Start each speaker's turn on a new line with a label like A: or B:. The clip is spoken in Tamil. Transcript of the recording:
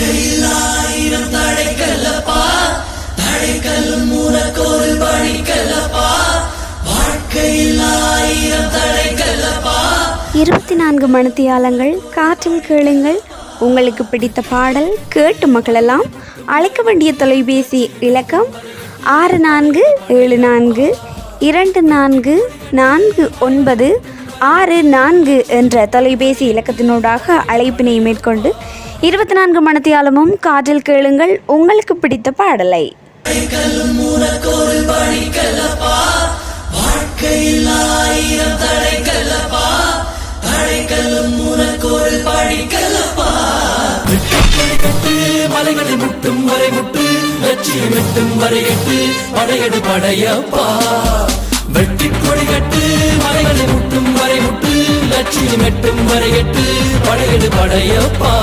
A: வாழ்க்கையில் ஆயிரம் தடைக்கல்லப்பா, தடைக்கல்லும் உனக்கொரு வழிக்கல்லப்பா. வாழ்க்கையில் ஆயிரம் தடைக்கல்லப்பா.
B: 24 மணித்தியாலங்கள் காற்றில் கேளுங்கள். உங்களுக்கு பிடித்த பாடல் கேட்டு மகளெல்லாம். அழைக்க வேண்டிய தொலைபேசி இலக்கம் 6474244964 என்ற தொலைபேசி இலக்கத்தினூடாக அழைப்பினை மேற்கொண்டு 24 மணித்தியாலமும் காற்றில் கேளுங்கள் உங்களுக்கு பிடித்த பாடலை.
A: வாழ்க்கையில் ஆயிரம் தடைக்கல்லப்பா, தடைக்கல்லும் உனக்கொரு படிக்கல்லப்பா. வெட்டி மலைகளை முட்டும் வரை முட்டு, லட்சியம் எட்டும் வரை எட்டு, படையெடு படையப்பா. வெட்டி கொடி கட்டு மலைகளை முட்டும் வரை முட்டு, லட்சியம் எட்டும் வரை எட்டு, படையெடு படையப்பா.